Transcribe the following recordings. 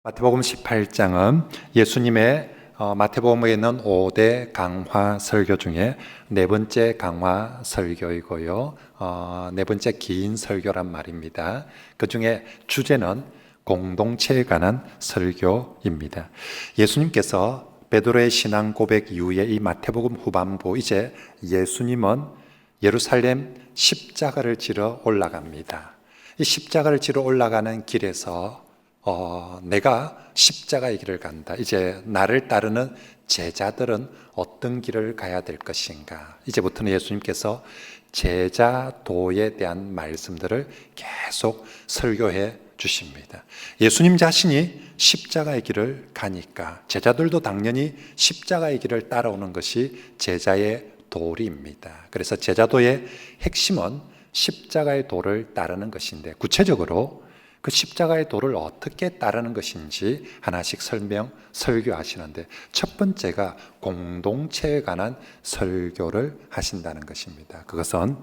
마태복음 18장은 예수님의 마태복음에 있는 5대 강화 설교 중에 네 번째 강화 설교이고요. 네 번째 긴 설교란 말입니다. 그 중에 주제는 공동체에 관한 설교입니다. 예수님께서 베드로의 신앙 고백 이후에 이 마태복음 후반부, 이제 예수님은 예루살렘 십자가를 지러 올라갑니다. 이 십자가를 지러 올라가는 길에서 내가 십자가의 길을 간다. 이제 나를 따르는 제자들은 어떤 길을 가야 될 것인가. 이제부터는 예수님께서 제자도에 대한 말씀들을 계속 설교해 주십니다. 예수님 자신이 십자가의 길을 가니까 제자들도 당연히 십자가의 길을 따라오는 것이 제자의 도리입니다. 그래서 제자도의 핵심은 십자가의 도를 따르는 것인데, 구체적으로 그 십자가의 도를 어떻게 따르는 것인지 하나씩 설교하시는데, 첫 번째가 공동체에 관한 설교를 하신다는 것입니다. 그것은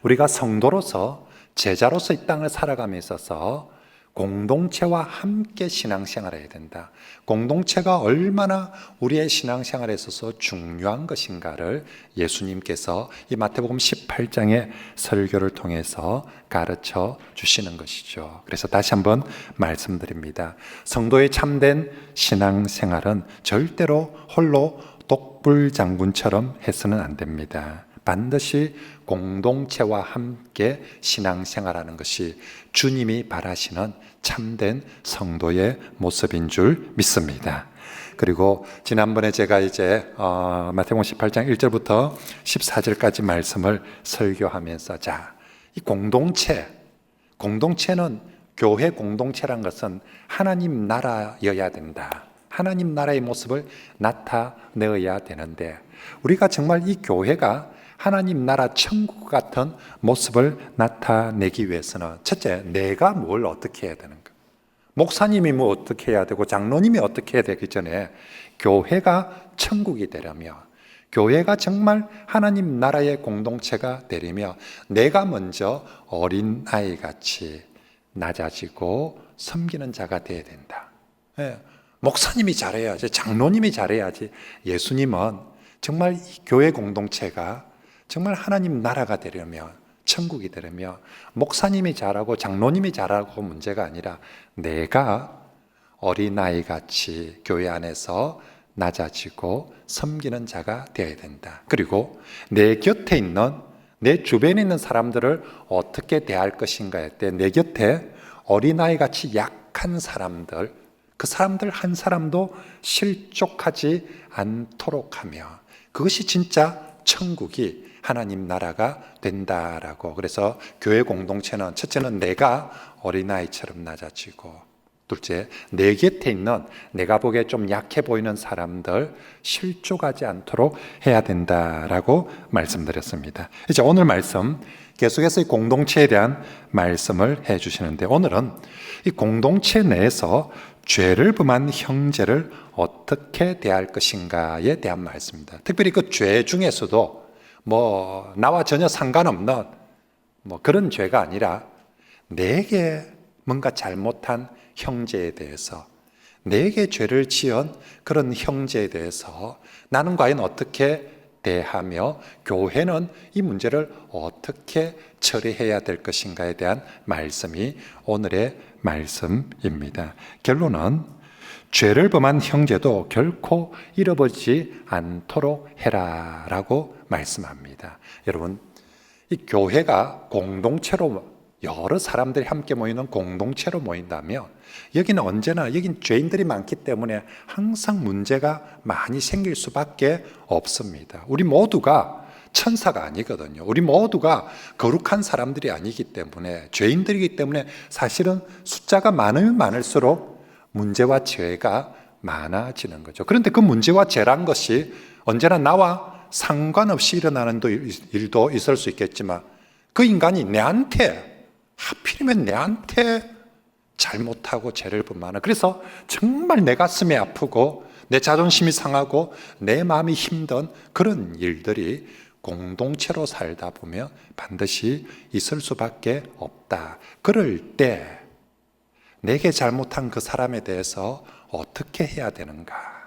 우리가 성도로서, 제자로서 이 땅을 살아감에 있어서 공동체와 함께 신앙생활을 해야 된다. 공동체가 얼마나 우리의 신앙생활에 있어서 중요한 것인가를 예수님께서 이 마태복음 18장의 설교를 통해서 가르쳐 주시는 것이죠. 그래서 다시 한번 말씀드립니다. 성도의 참된 신앙생활은 절대로 홀로 독불장군처럼 해서는 안 됩니다. 반드시 공동체와 함께 신앙생활하는 것이 주님이 바라시는 참된 성도의 모습인 줄 믿습니다. 그리고 지난번에 제가 이제 마태복음 18장 1절부터 14절까지 말씀을 설교하면서, 이 공동체는, 교회 공동체란 것은 하나님 나라여야 된다. 하나님 나라의 모습을 나타내어야 되는데, 우리가 정말 이 교회가 하나님 나라 천국 같은 모습을 나타내기 위해서는, 첫째, 내가 뭘 어떻게 해야 되는가. 목사님이 뭐 어떻게 해야 되고 장로님이 어떻게 해야 되기 전에, 교회가 천국이 되려면, 교회가 정말 하나님 나라의 공동체가 되려면 내가 먼저 어린아이같이 낮아지고 섬기는 자가 되어야 된다. 목사님이 잘해야지, 장로님이 잘해야지. 예수님은 정말 이 교회 공동체가 정말 하나님 나라가 되려면, 천국이 되려면 목사님이 잘하고 장로님이 잘하고 문제가 아니라 내가 어린아이같이 교회 안에서 낮아지고 섬기는 자가 되어야 된다. 그리고 내 곁에 있는, 내 주변에 있는 사람들을 어떻게 대할 것인가 할 때, 내 곁에 어린아이같이 약한 사람들, 그 사람들 한 사람도 실족하지 않도록 하며, 그것이 진짜 천국이, 하나님 나라가 된다라고. 그래서 교회 공동체는, 첫째는 내가 어린아이처럼 낮아지고, 둘째, 내 곁에 있는 내가 보기에 좀 약해 보이는 사람들 실족하지 않도록 해야 된다라고 말씀드렸습니다. 이제 오늘 말씀 계속해서 이 공동체에 대한 말씀을 해 주시는데, 오늘은 이 공동체 내에서 죄를 범한 형제를 어떻게 대할 것인가에 대한 말씀입니다. 특별히 그 죄 중에서도 나와 전혀 상관없는 그런 죄가 아니라, 내게 뭔가 잘못한 형제에 대해서, 내게 죄를 지은 그런 형제에 대해서 나는 과연 어떻게 대하며, 교회는 이 문제를 어떻게 처리해야 될 것인가에 대한 말씀이 오늘의 말씀입니다. 결론은 죄를 범한 형제도 결코 잃어버리지 않도록 해라라고 말씀합니다. 여러분, 이 교회가 공동체로, 여러 사람들이 함께 모이는 공동체로 모인다면, 여긴 죄인들이 많기 때문에 항상 문제가 많이 생길 수밖에 없습니다. 우리 모두가 천사가 아니거든요. 우리 모두가 거룩한 사람들이 아니기 때문에, 죄인들이기 때문에 사실은 숫자가 많으면 많을수록 문제와 죄가 많아지는 거죠. 그런데 그 문제와 죄란 것이 언제나 나와 상관없이 일어나는 일도 있을 수 있겠지만, 그 인간이 하필이면 내한테 잘못하고 죄를 범하는, 그래서 정말 내 가슴이 아프고 내 자존심이 상하고 내 마음이 힘든 그런 일들이 공동체로 살다 보면 반드시 있을 수밖에 없다. 그럴 때 내게 잘못한 그 사람에 대해서 어떻게 해야 되는가?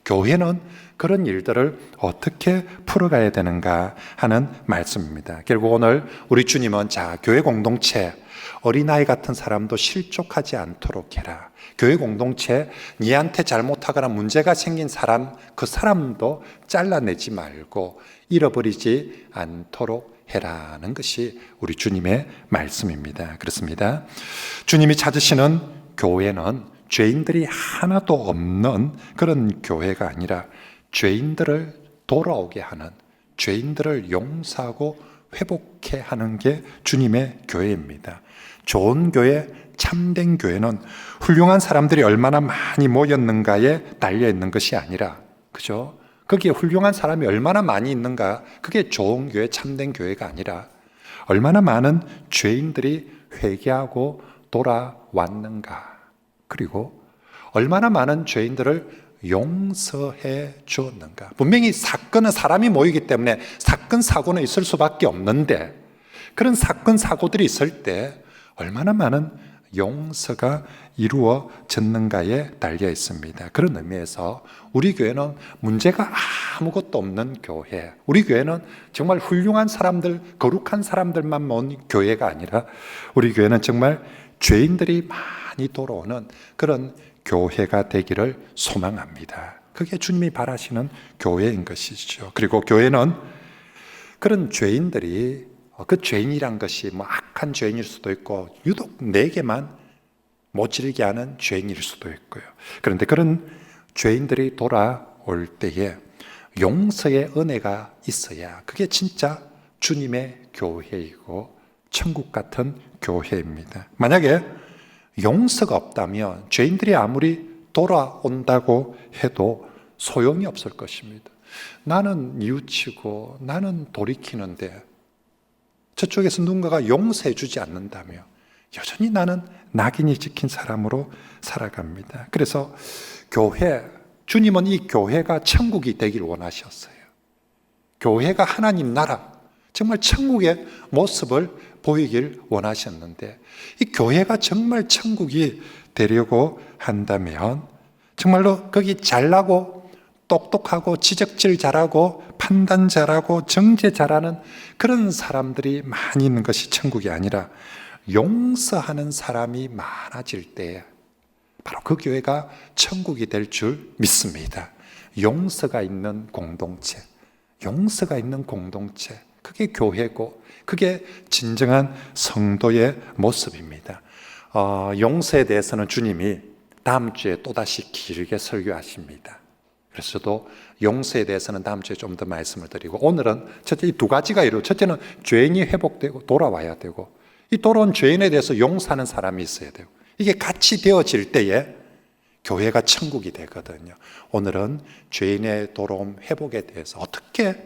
교회는 그런 일들을 어떻게 풀어가야 되는가 하는 말씀입니다. 결국 오늘 우리 주님은 교회 공동체, 어린아이 같은 사람도 실족하지 않도록 해라. 교회 공동체, 니한테 잘못하거나 문제가 생긴 사람, 그 사람도 잘라내지 말고 잃어버리지 않도록 해라는 것이 우리 주님의 말씀입니다. 그렇습니다. 주님이 찾으시는 교회는 죄인들이 하나도 없는 그런 교회가 아니라 죄인들을 돌아오게 하는, 죄인들을 용서하고 회복해 하는 게 주님의 교회입니다. 좋은 교회, 참된 교회는 훌륭한 사람들이 얼마나 많이 모였는가에 달려 있는 것이 아니라, 그죠? 거기에 훌륭한 사람이 얼마나 많이 있는가, 그게 좋은 교회, 참된 교회가 아니라 얼마나 많은 죄인들이 회개하고 돌아왔는가, 그리고 얼마나 많은 죄인들을 용서해 주었는가. 분명히 사건은 사람이 모이기 때문에 사건, 사고는 있을 수밖에 없는데, 그런 사건, 사고들이 있을 때 얼마나 많은 용서가 이루어졌는가에 달려 있습니다. 그런 의미에서 우리 교회는 문제가 아무것도 없는 교회, 우리 교회는 정말 훌륭한 사람들, 거룩한 사람들만 모은 교회가 아니라 우리 교회는 정말 죄인들이 많이 돌아오는 그런 교회가 되기를 소망합니다. 그게 주님이 바라시는 교회인 것이죠. 그리고 교회는 그런 죄인들이, 그 죄인이란 것이 악한 죄인일 수도 있고 유독 내게만 모질게 하는 죄인일 수도 있고요. 그런데 그런 죄인들이 돌아올 때에 용서의 은혜가 있어야 그게 진짜 주님의 교회이고 천국 같은 교회입니다. 만약에 용서가 없다면 죄인들이 아무리 돌아온다고 해도 소용이 없을 것입니다. 나는 뉘우치고 나는 돌이키는데 저쪽에서 누군가가 용서해 주지 않는다며 여전히 나는 낙인이 찍힌 사람으로 살아갑니다. 그래서 교회, 주님은 이 교회가 천국이 되길 원하셨어요. 교회가 하나님 나라, 정말 천국의 모습을 보이길 원하셨는데, 이 교회가 정말 천국이 되려고 한다면 정말로 거기 잘나고 똑똑하고 지적질 잘하고 판단 잘하고 정죄 잘하는 그런 사람들이 많이 있는 것이 천국이 아니라 용서하는 사람이 많아질 때 바로 그 교회가 천국이 될 줄 믿습니다. 용서가 있는 공동체, 용서가 있는 공동체, 그게 교회고 그게 진정한 성도의 모습입니다. 용서에 대해서는 주님이 다음 주에 또다시 길게 설교하십니다. 그래서 저도 용서에 대해서는 다음 주에 좀 더 말씀을 드리고, 오늘은 첫째 이 두 가지가 이루어, 첫째는 죄인이 회복되고 돌아와야 되고, 이 돌아온 죄인에 대해서 용서하는 사람이 있어야 되고, 이게 같이 되어질 때에 교회가 천국이 되거든요. 오늘은 죄인의 돌아옴 회복에 대해서 어떻게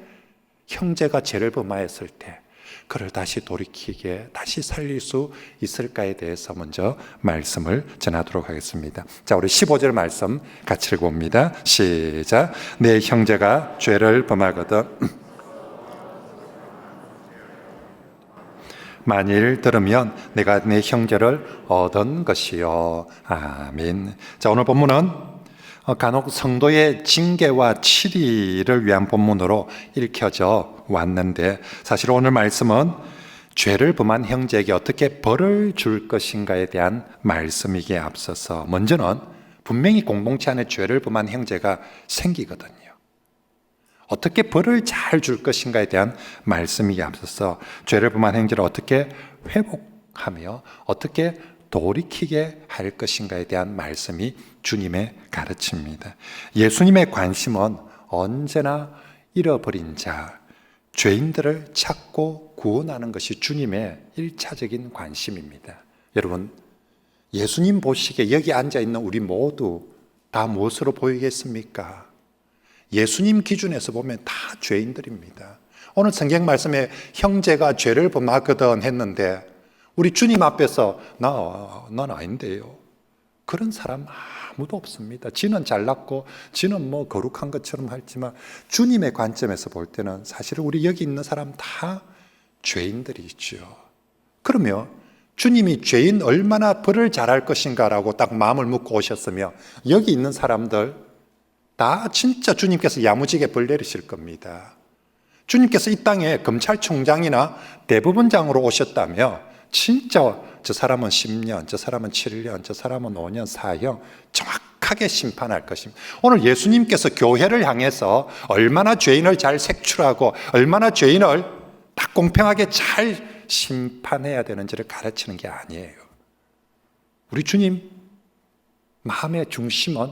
형제가 죄를 범하였을 때 그를 다시 돌이키게 다시 살릴 수 있을까에 대해서 먼저 말씀을 전하도록 하겠습니다. 자, 우리 15절 말씀 같이 읽어봅니다. 시작. 내 형제가 죄를 범하거든 만일 들으면 내가 내 형제를 얻은 것이요. 아멘. 자, 오늘 본문은 간혹 성도의 징계와 치리를 위한 본문으로 읽혀져 왔는데, 사실 오늘 말씀은 죄를 범한 형제에게 어떻게 벌을 줄 것인가에 대한 말씀이기에 앞서서 먼저는 분명히 공동체 안에 죄를 범한 형제가 생기거든요. 어떻게 벌을 잘 줄 것인가에 대한 말씀이기에 앞서서 죄를 범한 형제를 어떻게 회복하며 어떻게 돌이키게 할 것인가에 대한 말씀이 주님의 가르침입니다. 예수님의 관심은 언제나 잃어버린 자, 죄인들을 찾고 구원하는 것이 주님의 1차적인 관심입니다. 여러분, 예수님 보시기에 여기 앉아있는 우리 모두 다 무엇으로 보이겠습니까? 예수님 기준에서 보면 다 죄인들입니다. 오늘 성경 말씀에 형제가 죄를 범하거든 했는데 우리 주님 앞에서 난 아닌데요, 그런 사람 아무도 없습니다. 지는 잘났고 지는 뭐 거룩한 것처럼 하지만 주님의 관점에서 볼 때는 사실 우리 여기 있는 사람 다 죄인들이죠. 그러면 주님이 죄인 얼마나 벌을 잘할 것인가라고 딱 마음을 먹고 오셨으며 여기 있는 사람들 다 진짜 주님께서 야무지게 벌 내리실 겁니다. 주님께서 이 땅에 검찰총장이나 대법원장으로 오셨다며 진짜 저 사람은 10년, 저 사람은 7년, 저 사람은 5년, 사형 정확하게 심판할 것입니다. 오늘 예수님께서 교회를 향해서 얼마나 죄인을 잘 색출하고 얼마나 죄인을 딱 공평하게 잘 심판해야 되는지를 가르치는 게 아니에요. 우리 주님 마음의 중심은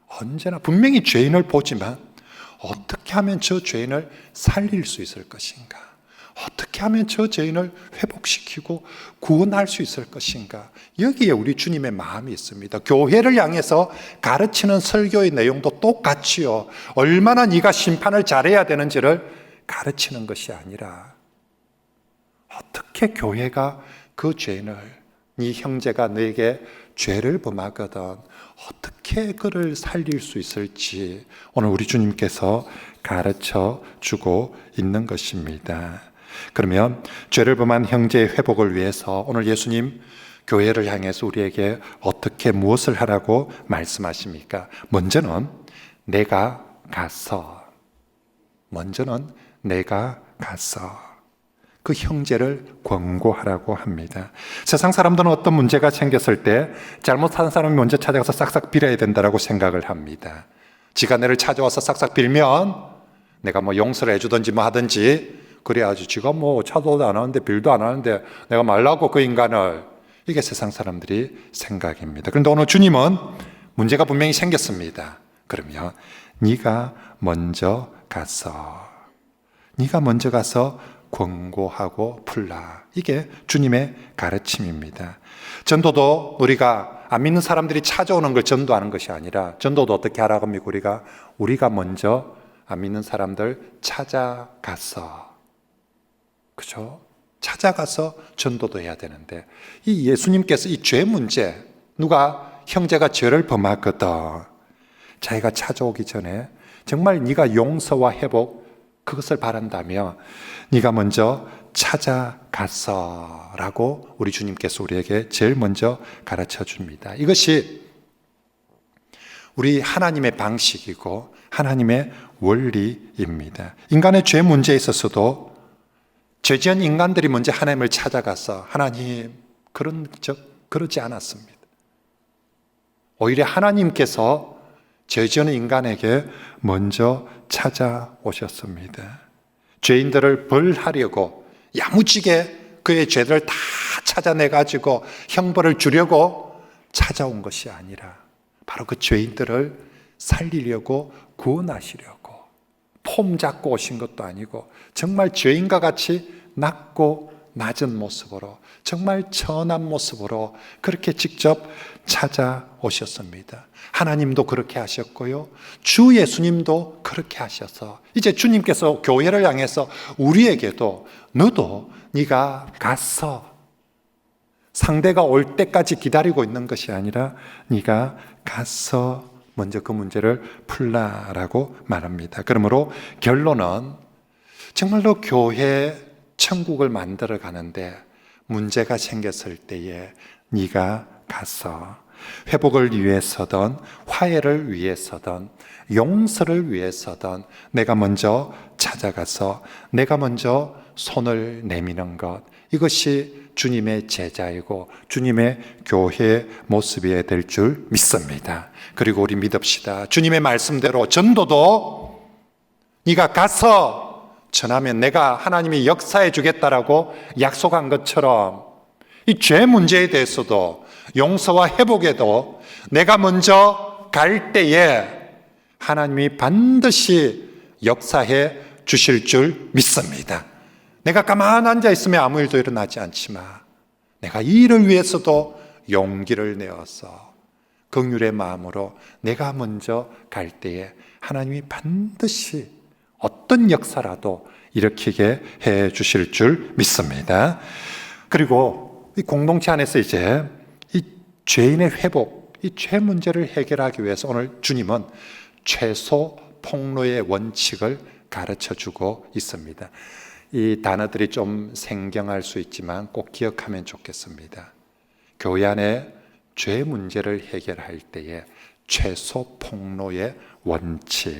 언제나 분명히 죄인을 보지만 어떻게 하면 저 죄인을 살릴 수 있을 것인가? 어떻게 하면 저 죄인을 회복시키고 구원할 수 있을 것인가? 여기에 우리 주님의 마음이 있습니다. 교회를 향해서 가르치는 설교의 내용도 똑같이요. 얼마나 네가 심판을 잘해야 되는지를 가르치는 것이 아니라 어떻게 교회가 그 죄인을 네 형제가 너에게 죄를 범하거든 어떻게 그를 살릴 수 있을지 오늘 우리 주님께서 가르쳐 주고 있는 것입니다. 그러면 죄를 범한 형제의 회복을 위해서 오늘 예수님 교회를 향해서 우리에게 어떻게 무엇을 하라고 말씀하십니까? 먼저는 내가 가서 그 형제를 권고하라고 합니다. 세상 사람들은 어떤 문제가 생겼을 때 잘못한 사람이 먼저 찾아가서 싹싹 빌어야 된다고 생각을 합니다. 지가 내를 찾아와서 싹싹 빌면 내가 뭐 용서를 해주든지 뭐 하든지 그래야지 지가 뭐 차도도 안 하는데 빌도 안 하는데 내가 말라고 그 인간을 이게 세상 사람들이 생각입니다. 그런데 오늘 주님은 문제가 분명히 생겼습니다. 그러면 네가 먼저 가서 권고하고 풀라. 이게 주님의 가르침입니다. 전도도 우리가 안 믿는 사람들이 찾아오는 걸 전도하는 것이 아니라 전도도 어떻게 하라고 합니까? 우리가 먼저 안 믿는 사람들 찾아가서 그죠? 찾아가서 전도도 해야 되는데 이 예수님께서 이 죄 문제 누가 형제가 죄를 범하거든 자기가 찾아오기 전에 정말 네가 용서와 회복 그것을 바란다며 네가 먼저 찾아가서라고 우리 주님께서 우리에게 제일 먼저 가르쳐 줍니다. 이것이 우리 하나님의 방식이고 하나님의 원리입니다. 인간의 죄 문제에 있어서도 죄지은 인간들이 먼저 하나님을 찾아가서 하나님 그러지 않았습니다. 오히려 하나님께서 죄지은 인간에게 먼저 찾아오셨습니다. 죄인들을 벌하려고 야무지게 그의 죄를 다 찾아내가지고 형벌을 주려고 찾아온 것이 아니라 바로 그 죄인들을 살리려고 구원하시려고 폼 잡고 오신 것도 아니고 정말 죄인과 같이 낮고 낮은 모습으로 정말 천한 모습으로 그렇게 직접 찾아오셨습니다. 하나님도 그렇게 하셨고요. 주 예수님도 그렇게 하셔서 이제 주님께서 교회를 향해서 우리에게도 너도 네가 가서 상대가 올 때까지 기다리고 있는 것이 아니라 네가 가서 먼저 그 문제를 풀라라고 말합니다. 그러므로 결론은 정말로 교회 천국을 만들어 가는데 문제가 생겼을 때에 네가 가서 회복을 위해서든 화해를 위해서든 용서를 위해서든 내가 먼저 찾아가서 내가 먼저 손을 내미는 것 이것이 주님의 제자이고 주님의 교회의 모습이 될 줄 믿습니다. 그리고 우리 믿읍시다. 주님의 말씀대로 전도도 네가 가서 전하면 내가 하나님이 역사해 주겠다라고 약속한 것처럼 이 죄 문제에 대해서도 용서와 회복에도 내가 먼저 갈 때에 하나님이 반드시 역사해 주실 줄 믿습니다. 내가 가만 앉아 있으면 아무 일도 일어나지 않지만 내가 이 일을 위해서도 용기를 내어서 긍휼의 마음으로 내가 먼저 갈 때에 하나님이 반드시 어떤 역사라도 일으키게 해 주실 줄 믿습니다. 그리고 이 공동체 안에서 이제 이 죄인의 회복, 이 죄 문제를 해결하기 위해서 오늘 주님은 최소 폭로의 원칙을 가르쳐 주고 있습니다. 이 단어들이 좀 생경할 수 있지만 꼭 기억하면 좋겠습니다. 교회 안에 죄 문제를 해결할 때에 최소 폭로의 원칙,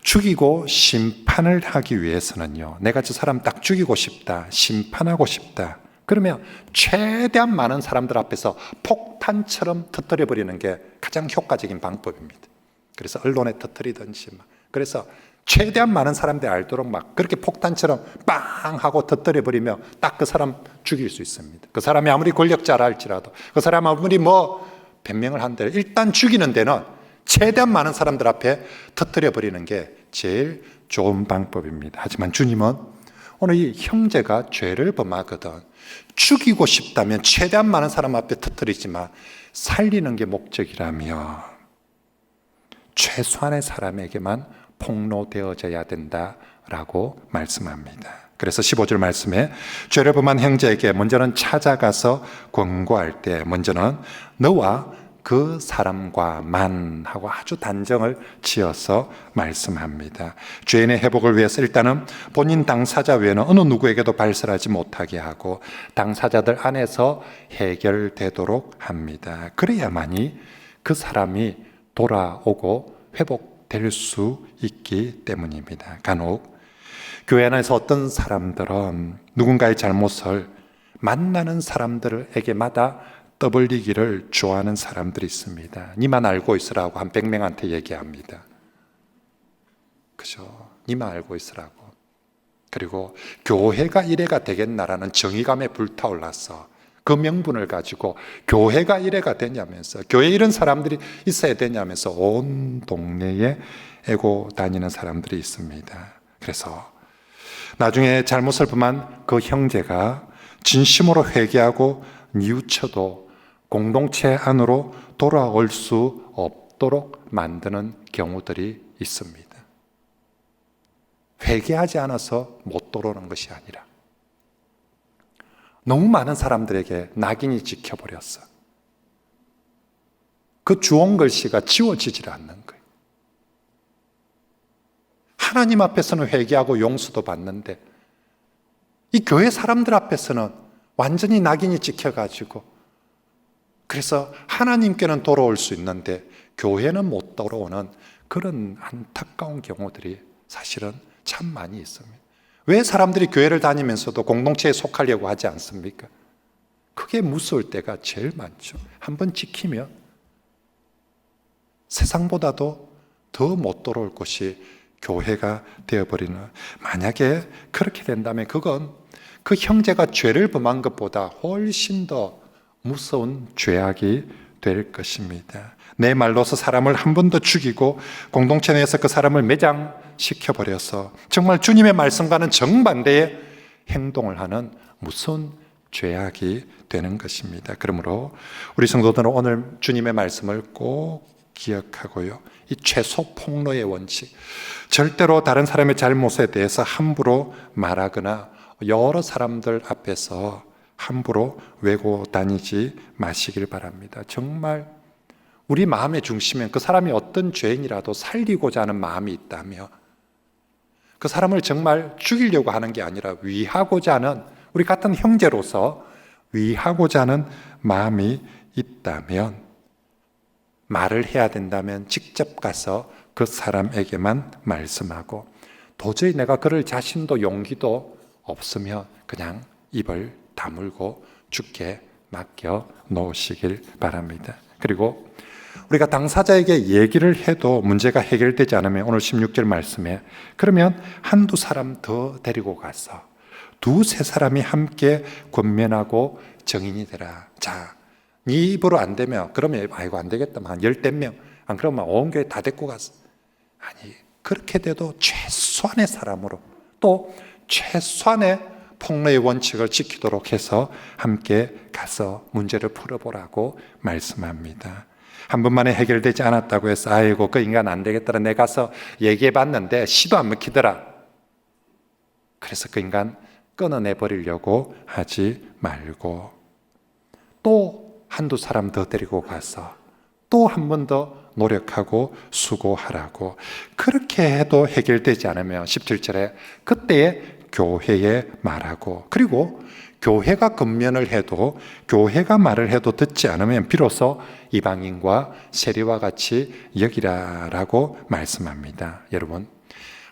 죽이고 심판을 하기 위해서는요, 내가 저 사람 딱 죽이고 싶다, 심판하고 싶다, 그러면 최대한 많은 사람들 앞에서 폭탄처럼 터뜨려 버리는 게 가장 효과적인 방법입니다. 그래서 언론에 터뜨리든지, 그래서 최대한 많은 사람들이 알도록 막 그렇게 폭탄처럼 빵 하고 터뜨려 버리면 딱 그 사람 죽일 수 있습니다. 그 사람이 아무리 권력자라 할지라도, 그 사람이 아무리 변명을 한들 일단 죽이는 데는 최대한 많은 사람들 앞에 터뜨려 버리는 게 제일 좋은 방법입니다. 하지만 주님은 오늘 이 형제가 죄를 범하거든 죽이고 싶다면 최대한 많은 사람 앞에 터뜨리지만 살리는 게 목적이라면 최소한의 사람에게만 폭로되어져야 된다라고 말씀합니다. 그래서 15절 말씀에 죄를 범한 형제에게 먼저는 찾아가서 권고할 때 먼저는 너와 그 사람과만 하고 아주 단정을 지어서 말씀합니다. 죄인의 회복을 위해서 일단은 본인 당사자 외에는 어느 누구에게도 발설하지 못하게 하고 당사자들 안에서 해결되도록 합니다. 그래야만이 그 사람이 돌아오고 회복될 수 있기 때문입니다. 간혹 교회 안에서 어떤 사람들은 누군가의 잘못을 만나는 사람들에게마다 떠벌리기를 좋아하는 사람들이 있습니다. 니만 알고 있으라고 한 100명한테 얘기합니다. 그죠? 니만 알고 있으라고. 그리고 교회가 이래가 되겠나라는 정의감에 불타올라서 그 명분을 가지고 교회가 이래가 되냐면서, 교회에 이런 사람들이 있어야 되냐면서 온 동네에 애고 다니는 사람들이 있습니다. 그래서 나중에 잘못을 범한 그 형제가 진심으로 회개하고 뉘우쳐도 공동체 안으로 돌아올 수 없도록 만드는 경우들이 있습니다. 회개하지 않아서 못 돌아오는 것이 아니라 너무 많은 사람들에게 낙인이 찍혀버렸어. 그 주홍 글씨가 지워지질 않는 거예요. 하나님 앞에서는 회개하고 용서도 받는데 이 교회 사람들 앞에서는 완전히 낙인이 찍혀가지고, 그래서 하나님께는 돌아올 수 있는데 교회는 못 돌아오는 그런 안타까운 경우들이 사실은 참 많이 있습니다. 왜 사람들이 교회를 다니면서도 공동체에 속하려고 하지 않습니까? 그게 무서울 때가 제일 많죠. 한번 찍히면 세상보다도 더 못 돌아올 곳이 교회가 되어버리는, 만약에 그렇게 된다면 그건 그 형제가 죄를 범한 것보다 훨씬 더 무서운 죄악이 될 것입니다. 내 말로서 사람을 한 번 더 죽이고 공동체 내에서 그 사람을 매장시켜버려서 정말 주님의 말씀과는 정반대의 행동을 하는 무서운 죄악이 되는 것입니다. 그러므로 우리 성도들은 오늘 주님의 말씀을 꼭 기억하고요, 이 최소 폭로의 원칙, 절대로 다른 사람의 잘못에 대해서 함부로 말하거나 여러 사람들 앞에서 함부로 외고 다니지 마시길 바랍니다. 정말 우리 마음의 중심엔 그 사람이 어떤 죄인이라도 살리고자 하는 마음이 있다며, 그 사람을 정말 죽이려고 하는 게 아니라 위하고자 하는, 우리 같은 형제로서 위하고자 하는 마음이 있다면, 말을 해야 된다면 직접 가서 그 사람에게만 말씀하고, 도저히 내가 그럴 자신도 용기도 없으면 그냥 입을 다물고 죽게 맡겨 놓으시길 바랍니다. 그리고 우리가 당사자에게 얘기를 해도 문제가 해결되지 않으면 오늘 16절 말씀에 그러면 한두 사람 더 데리고 가서 두세 사람이 함께 권면하고 정인이 되라. 자, 네 입으로 안 되면 그러면 아이고 안 되겠다. 한 열댓 명, 안 그러면 온 교회 다 데리고 갔어. 아니, 그렇게 돼도 최소한의 사람으로 또 최소한의 폭로의 원칙을 지키도록 해서 함께 가서 문제를 풀어보라고 말씀합니다. 한 번만에 해결되지 않았다고 해서 아이고 그 인간 안 되겠더라, 내가 가서 얘기해봤는데 시도 안 먹히더라, 그래서 그 인간 끊어내버리려고 하지 말고 또 한두 사람 더 데리고 가서 또 한 번 더 노력하고 수고하라고. 그렇게 해도 해결되지 않으면 17절에 그때에 교회에 말하고, 그리고 교회가 권면을 해도, 교회가 말을 해도 듣지 않으면 비로소 이방인과 세리와 같이 여기라라고 말씀합니다. 여러분,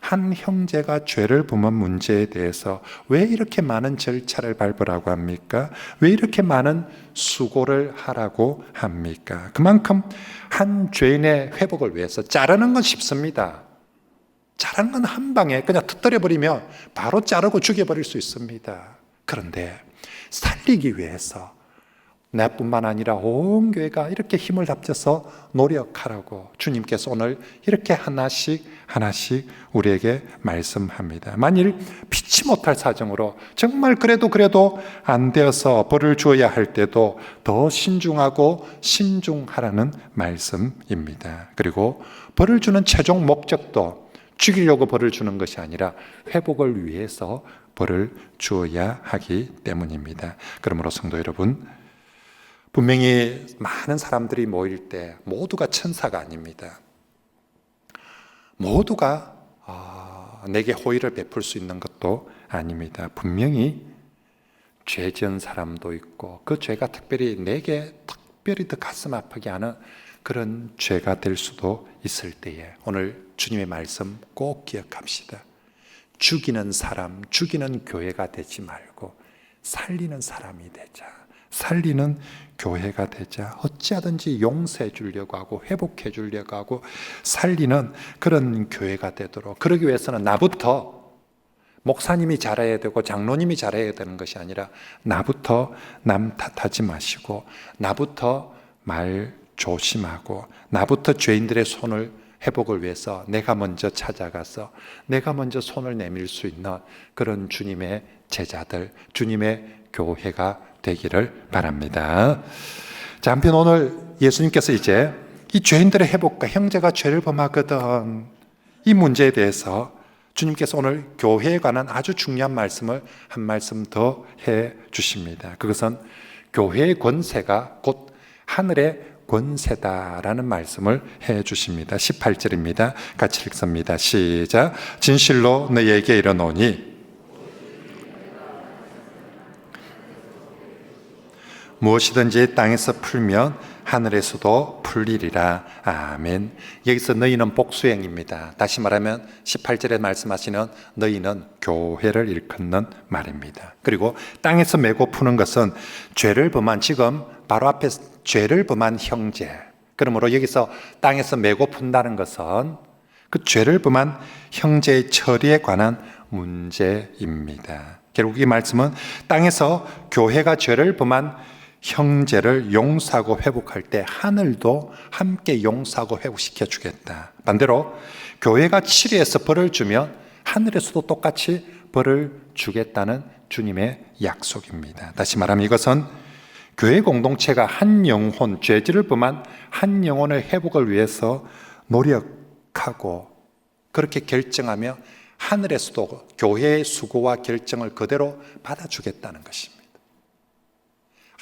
한 형제가 죄를 범한 문제에 대해서 왜 이렇게 많은 절차를 밟으라고 합니까? 왜 이렇게 많은 수고를 하라고 합니까? 그만큼 한 죄인의 회복을 위해서 자르는 건 쉽습니다. 자르는 건 한 방에 그냥 터뜨려 버리면 바로 자르고 죽여버릴 수 있습니다. 그런데 살리기 위해서 나뿐만 아니라 온 교회가 이렇게 힘을 합쳐서 노력하라고 주님께서 오늘 이렇게 하나씩 우리에게 말씀합니다. 만일 피치 못할 사정으로 정말 그래도 안 되어서 벌을 주어야 할 때도 더 신중하고 신중하라는 말씀입니다. 그리고 벌을 주는 최종 목적도 죽이려고 벌을 주는 것이 아니라 회복을 위해서 벌을 주어야 하기 때문입니다. 그러므로 성도 여러분, 분명히 많은 사람들이 모일 때 모두가 천사가 아닙니다. 모두가 내게 호의를 베풀 수 있는 것도 아닙니다. 분명히 죄 지은 사람도 있고 그 죄가 내게 특별히 더 가슴 아프게 하는 그런 죄가 될 수도 있을 때에 오늘 주님의 말씀 꼭 기억합시다. 죽이는 사람, 죽이는 교회가 되지 말고 살리는 사람이 되자. 살리는 교회가 되자. 어찌하든지 용서해 주려고 하고 회복해 주려고 하고 살리는 그런 교회가 되도록, 그러기 위해서는 나부터, 목사님이 잘해야 되고 장로님이 잘해야 되는 것이 아니라 나부터 남 탓하지 마시고 나부터 말 조심하고 나부터 죄인들의 손을 회복을 위해서 내가 먼저 찾아가서 내가 먼저 손을 내밀 수 있는 그런 주님의 제자들, 주님의 교회가 되기를 바랍니다. 자, 한편 오늘 예수님께서 이제 이 죄인들의 회복과 형제가 죄를 범하거든 이 문제에 대해서 주님께서 오늘 교회에 관한 아주 중요한 말씀을 한 말씀 더 해 주십니다. 그것은 교회의 권세가 곧 하늘의 권세다라는 말씀을 해 주십니다. 18절입니다. 같이 읽습니다. 시작. 진실로 너희에게 이르노니 무엇이든지 땅에서 풀면 하늘에서도 풀리리라. 아멘. 여기서 너희는 복수행입니다. 다시 말하면 18절에 말씀하시는 너희는 교회를 일컫는 말입니다. 그리고 땅에서 메고 푸는 것은 죄를 범한, 지금 바로 앞에 죄를 범한 형제. 그러므로 여기서 땅에서 메고 푼다는 것은 그 죄를 범한 형제의 처리에 관한 문제입니다. 결국 이 말씀은 땅에서 교회가 죄를 범한 형제를 용서하고 회복할 때 하늘도 함께 용서하고 회복시켜 주겠다. 반대로 교회가 치리해서 벌을 주면 하늘에서도 똑같이 벌을 주겠다는 주님의 약속입니다. 다시 말하면 이것은 교회 공동체가 한 영혼, 죄질을 범한 한 영혼의 회복을 위해서 노력하고 그렇게 결정하며 하늘에서도 교회의 수고와 결정을 그대로 받아주겠다는 것입니다.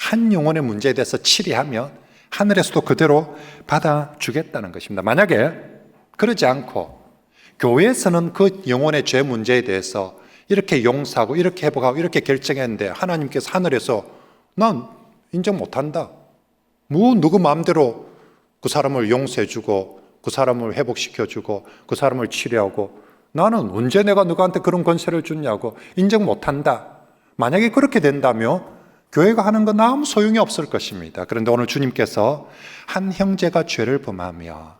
한 영혼의 문제에 대해서 치리하면 하늘에서도 그대로 받아주겠다는 것입니다. 만약에 그러지 않고 교회에서는 그 영혼의 죄 문제에 대해서 이렇게 용서하고 이렇게 회복하고 이렇게 결정했는데 하나님께서 하늘에서 난 인정 못한다. 누구 마음대로 그 사람을 용서해주고 그 사람을 회복시켜주고 그 사람을 치료하고 나는 언제 내가 누구한테 그런 권세를 줬냐고 인정 못한다. 만약에 그렇게 된다면 교회가 하는 건 아무 소용이 없을 것입니다. 그런데 오늘 주님께서 한 형제가 죄를 범하며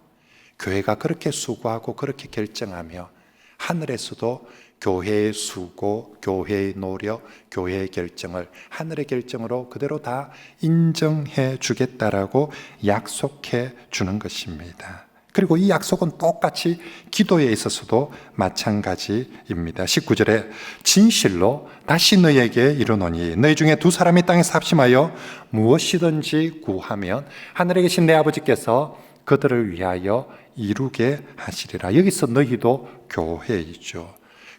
교회가 그렇게 수고하고 그렇게 결정하며 하늘에서도 교회의 수고, 교회의 노력, 교회의 결정을 하늘의 결정으로 그대로 다 인정해 주겠다라고 약속해 주는 것입니다. 그리고 이 약속은 똑같이 기도에 있어서도 마찬가지입니다. 19절에 진실로 다시 너희에게 이르노니 너희 중에 두 사람이 땅에서 합심하여 무엇이든지 구하면 하늘에 계신 내 아버지께서 그들을 위하여 이루게 하시리라. 여기서 너희도 교회이죠.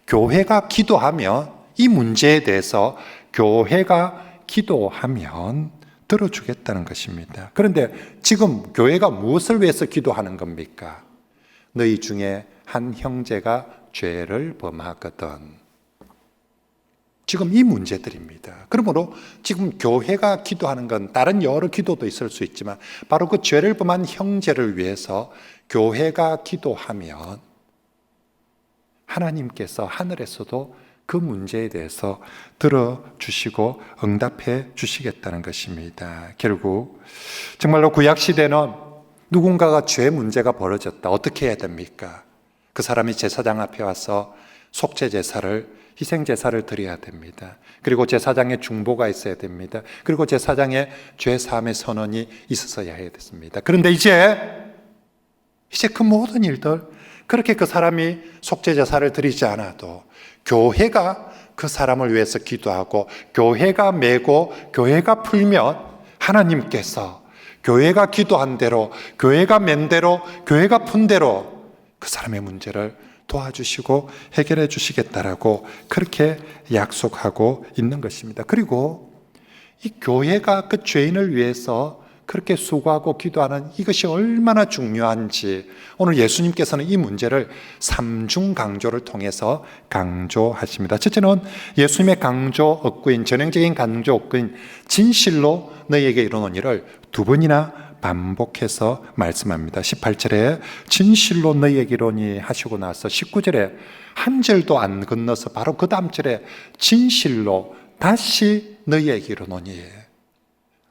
교회가 기도하면 이 문제에 대해서 교회가 기도하면 들어주겠다는 것입니다. 그런데 지금 교회가 무엇을 위해서 기도하는 겁니까? 너희 중에 한 형제가 죄를 범하거든. 지금 이 문제들입니다. 그러므로 지금 교회가 기도하는 건 다른 여러 기도도 있을 수 있지만 바로 그 죄를 범한 형제를 위해서 교회가 기도하면 하나님께서 하늘에서도 그 문제에 대해서 들어주시고 응답해 주시겠다는 것입니다. 결국 정말로 구약시대는 누군가가 죄 문제가 벌어졌다. 어떻게 해야 됩니까? 그 사람이 제사장 앞에 와서 속죄제사를 희생제사를 드려야 됩니다. 그리고 제사장의 중보가 있어야 됩니다. 그리고 제사장의 죄사함의 선언이 있어야 해야 됐습니다. 그런데 이제 그 모든 일들 그렇게 그 사람이 속죄제사를 드리지 않아도 교회가 그 사람을 위해서 기도하고 교회가 메고 교회가 풀면 하나님께서 교회가 기도한 대로 교회가 맨 대로 교회가 푼 대로 그 사람의 문제를 도와주시고 해결해 주시겠다라고 그렇게 약속하고 있는 것입니다. 그리고 이 교회가 그 죄인을 위해서 그렇게 수고하고 기도하는 이것이 얼마나 중요한지 오늘 예수님께서는 이 문제를 삼중 강조를 통해서 강조하십니다. 첫째는 예수님의 강조 억구인 전형적인 강조 억구인 진실로 너희에게 이르노니 이를 두 번이나 반복해서 말씀합니다. 18절에 진실로 너희에게 이르노니 하시고 나서 19절에 한 절도 안 건너서 바로 그 다음 절에 진실로 다시 너희에게 이르노니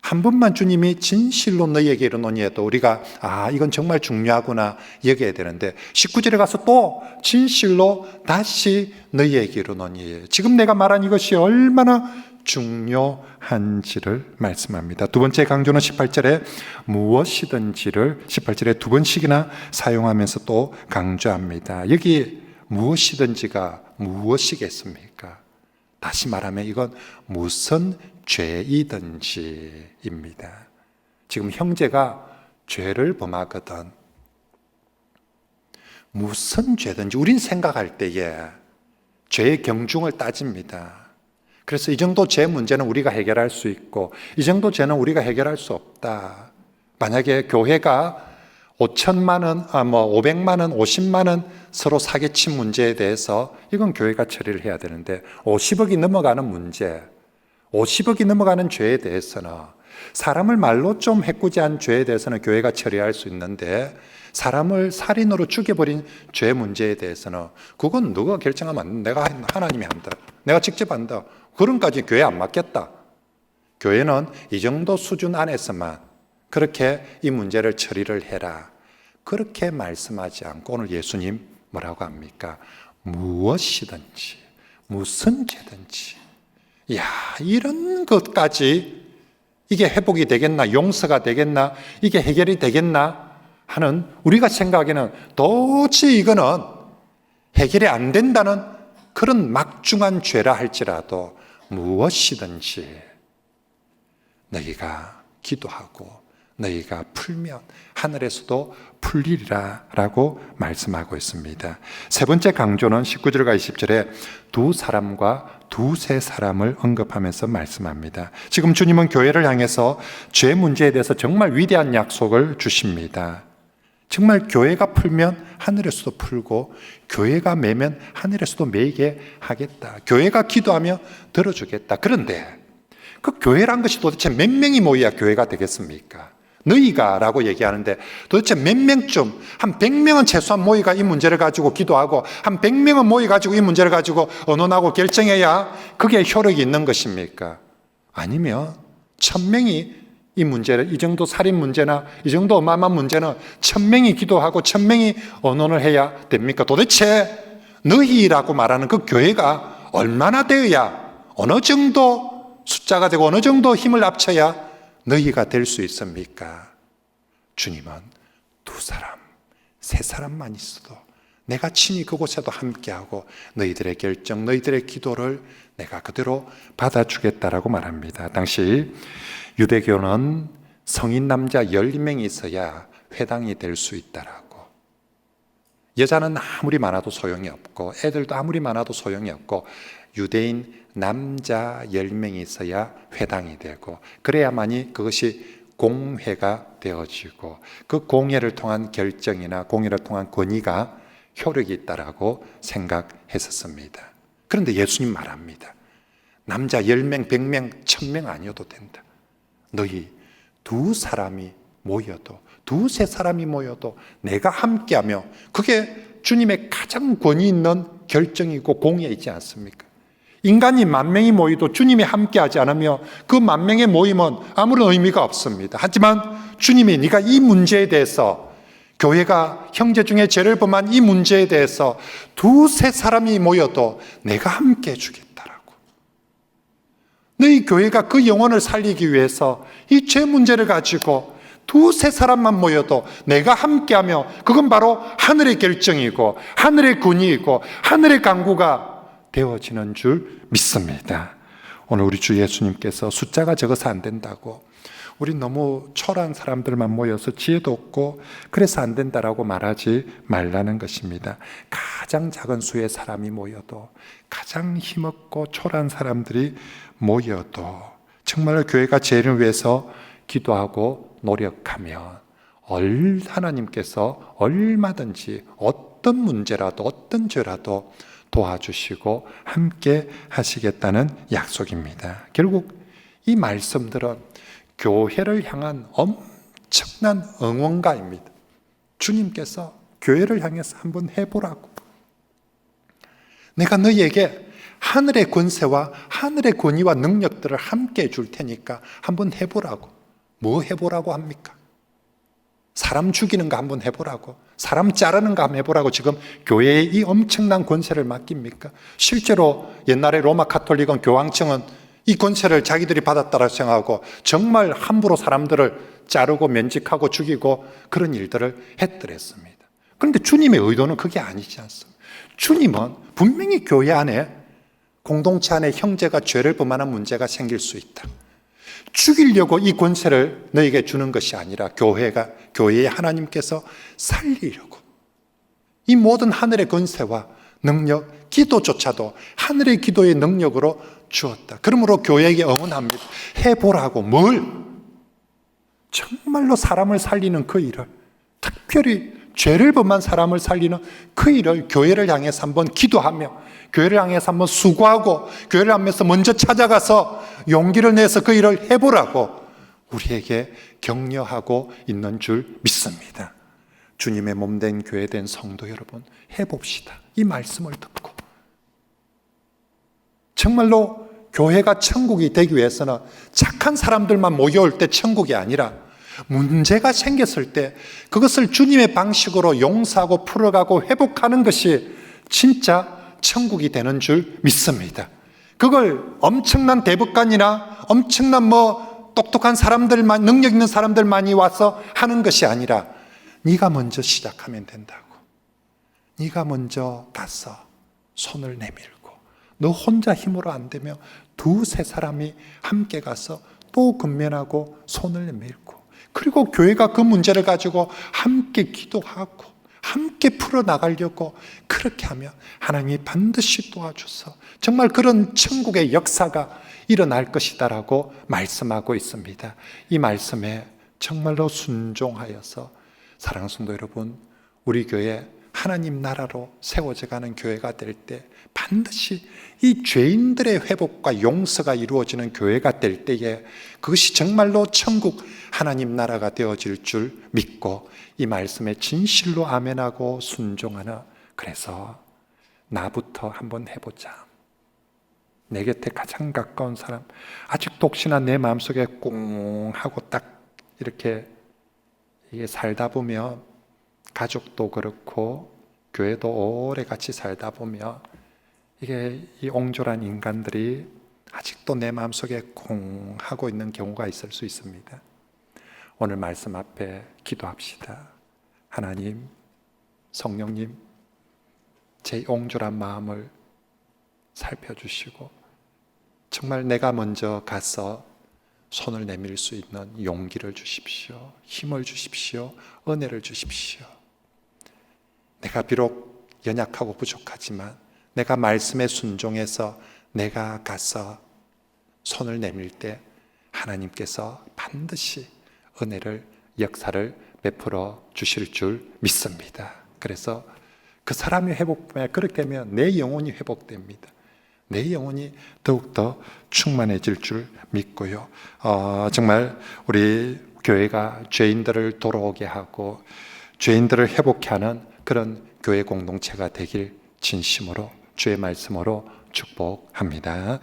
한 번만 주님이 진실로 너희에게 이르노니 해도 우리가 이건 정말 중요하구나 여겨야 되는데 19절에 가서 또 진실로 다시 너희에게 이르노니 지금 내가 말한 이것이 얼마나 중요한지를 말씀합니다. 두 번째 강조는 18절에 무엇이든지를 18절에 두 번씩이나 사용하면서 또 강조합니다. 여기 무엇이든지가 무엇이겠습니까? 다시 말하면 이건 무슨 죄이든지입니다. 지금 형제가 죄를 범하거든 무슨 죄든지 우린 생각할 때에 죄의 경중을 따집니다. 그래서 이 정도 죄 문제는 우리가 해결할 수 있고 이 정도 죄는 우리가 해결할 수 없다. 만약에 교회가 5천만 원, 500만 원, 50만 원 서로 사기친 문제에 대해서 이건 교회가 처리를 해야 되는데 50억이 넘어가는 문제 50억이 넘어가는 죄에 대해서는 사람을 말로 좀 해코지한 죄에 대해서는 교회가 처리할 수 있는데 사람을 살인으로 죽여버린 죄 문제에 대해서는 그건 누가 결정하면 안 돼. 내가 하나님이 한다. 내가 직접 한다. 그런까지 교회 안 맡겠다. 교회는 이 정도 수준 안에서만 그렇게 이 문제를 처리를 해라. 그렇게 말씀하지 않고 오늘 예수님 뭐라고 합니까? 무엇이든지 무슨 죄든지 이런 것까지 이게 회복이 되겠나 용서가 되겠나 이게 해결이 되겠나 하는 우리가 생각하기에는 도저히 이거는 해결이 안 된다는 그런 막중한 죄라 할지라도 무엇이든지 너희가 기도하고 너희가 풀면 하늘에서도 풀리리라 라고 말씀하고 있습니다. 세 번째 강조는 19절과 20절에 두 사람과 두세 사람을 언급하면서 말씀합니다. 지금 주님은 교회를 향해서 죄 문제에 대해서 정말 위대한 약속을 주십니다. 정말 교회가 풀면 하늘에서도 풀고 교회가 매면 하늘에서도 매게 하겠다. 교회가 기도하며 들어주겠다. 그런데 그 교회란 것이 도대체 몇 명이 모여야 교회가 되겠습니까? 너희가 라고 얘기하는데 도대체 몇 명쯤 한 100명은 최소한 모이가 이 문제를 가지고 기도하고 한 100명은 모여가지고 이 문제를 가지고 언론하고 결정해야 그게 효력이 있는 것입니까? 아니면 1000명이 이 문제를 이 정도 살인 문제나 이 정도 어마어마한 문제는 1000명이 기도하고 1000명이 언론을 해야 됩니까? 도대체 너희라고 말하는 그 교회가 얼마나 되어야 어느 정도 숫자가 되고 어느 정도 힘을 합쳐야 너희가 될 수 있습니까? 주님은 두 사람, 세 사람만 있어도 내가 친히 그곳에도 함께하고 너희들의 결정, 너희들의 기도를 내가 그대로 받아주겠다라고 말합니다. 당시 유대교는 성인 남자 12명이 있어야 회당이 될 수 있다라고. 여자는 아무리 많아도 소용이 없고 애들도 아무리 많아도 소용이 없고 유대인 남자 10명이 있어야 회당이 되고 그래야만이 그것이 공회가 되어지고 그 공회를 통한 결정이나 공회를 통한 권위가 효력이 있다라고 생각했었습니다. 그런데 예수님 말합니다. 남자 10명, 100명, 1000명 아니어도 된다. 너희 두세 사람이 모여도 내가 함께하며, 그게 주님의 가장 권위 있는 결정이고 공의이지 않습니까? 인간이 10,000명이 모이도 주님이 함께하지 않으며 그 10,000명의 모임은 아무런 의미가 없습니다. 하지만 주님이 네가 이 문제에 대해서, 교회가 형제 중에 죄를 범한 이 문제에 대해서 두세 사람이 모여도 내가 함께 해주겠다라고. 너희 교회가 그 영혼을 살리기 위해서 이 죄 문제를 가지고 두세 사람만 모여도 내가 함께하며, 그건 바로 하늘의 결정이고 하늘의 군의이고 하늘의 강구가 되어지는 줄 믿습니다. 오늘 우리 주 예수님께서 숫자가 적어서 안 된다고, 우리 너무 초라한 사람들만 모여서 지혜도 없고 그래서 안 된다라고 말하지 말라는 것입니다. 가장 작은 수의 사람이 모여도, 가장 힘없고 초라한 사람들이 모여도 정말 교회가 죄를 위해서 기도하고 노력하면 하나님께서 얼마든지 어떤 문제라도 어떤 죄라도 도와주시고 함께 하시겠다는 약속입니다. 결국 이 말씀들은 교회를 향한 엄청난 응원가입니다. 주님께서 교회를 향해서 한번 해보라고. 내가 너희에게 하늘의 권세와 하늘의 권위와 능력들을 함께 해줄 테니까 한번 해보라고. 뭐 해보라고 합니까? 사람 죽이는 거 한번 해보라고, 사람 자르는 거 한번 해보라고 지금 교회에 이 엄청난 권세를 맡깁니까? 실제로 옛날에 로마 가톨릭은, 교황청은 이 권세를 자기들이 받았다고 생각하고 정말 함부로 사람들을 자르고 면직하고 죽이고 그런 일들을 했더랬습니다. 그런데 주님의 의도는 그게 아니지 않습니까? 주님은 분명히 교회 안에, 공동체 안에 형제가 죄를 범하는 문제가 생길 수 있다, 죽이려고 이 권세를 너에게 주는 것이 아니라 교회의 하나님께서 살리려고 이 모든 하늘의 권세와 능력, 기도조차도 하늘의 기도의 능력으로 주었다. 그러므로 교회에게 응원합니다. 해보라고. 뭘? 정말로 사람을 살리는 그 일을, 특별히 죄를 범한 사람을 살리는 그 일을 교회를 향해서 한번 기도하며, 교회를 향해서 한번 수고하고, 교회를 향해서 먼저 찾아가서 용기를 내서 그 일을 해보라고 우리에게 격려하고 있는 줄 믿습니다. 주님의 몸된 교회된 성도 여러분, 해봅시다. 이 말씀을 듣고 정말로 교회가 천국이 되기 위해서는 착한 사람들만 모여올 때 천국이 아니라, 문제가 생겼을 때 그것을 주님의 방식으로 용서하고 풀어가고 회복하는 것이 진짜 천국이 되는 줄 믿습니다. 그걸 엄청난 대법관이나 엄청난 똑똑한 사람들만, 능력 있는 사람들만이 와서 하는 것이 아니라 네가 먼저 시작하면 된다고. 네가 먼저 가서 손을 내밀고, 너 혼자 힘으로 안 되면 두세 사람이 함께 가서 또 근면하고 손을 내밀고, 그리고 교회가 그 문제를 가지고 함께 기도하고 함께 풀어나가려고 그렇게 하면 하나님이 반드시 도와줘서 정말 그런 천국의 역사가 일어날 것이다라고 말씀하고 있습니다. 이 말씀에 정말로 순종하여서 사랑하는 성도 여러분, 우리 교회 하나님 나라로 세워져 가는 교회가 될 때 반드시 이 죄인들의 회복과 용서가 이루어지는 교회가 될 때에 그것이 정말로 천국 하나님 나라가 되어질 줄 믿고 이 말씀에 진실로 아멘하고 순종하나. 그래서 나부터 한번 해보자. 내 곁에 가장 가까운 사람, 아직도 혹시나 내 마음속에 꽁 하고 딱 이렇게 이게 살다 보면, 가족도 그렇고 교회도 오래 같이 살다 보면 이게 이 옹졸한 인간들이 아직도 내 마음속에 꽁 하고 있는 경우가 있을 수 있습니다. 오늘 말씀 앞에 기도합시다. 하나님, 성령님, 제 옹졸한 마음을 살펴주시고 정말 내가 먼저 가서 손을 내밀 수 있는 용기를 주십시오. 힘을 주십시오. 은혜를 주십시오. 내가 비록 연약하고 부족하지만 내가 말씀에 순종해서 내가 가서 손을 내밀 때 하나님께서 반드시 은혜를, 역사를 베풀어 주실 줄 믿습니다. 그래서 그 사람이 회복되면, 그렇게 되면 내 영혼이 회복됩니다. 내 영혼이 더욱더 충만해질 줄 믿고요. 정말 우리 교회가 죄인들을 돌아오게 하고 죄인들을 회복케 하는 그런 교회 공동체가 되길 진심으로 주의 말씀으로 축복합니다.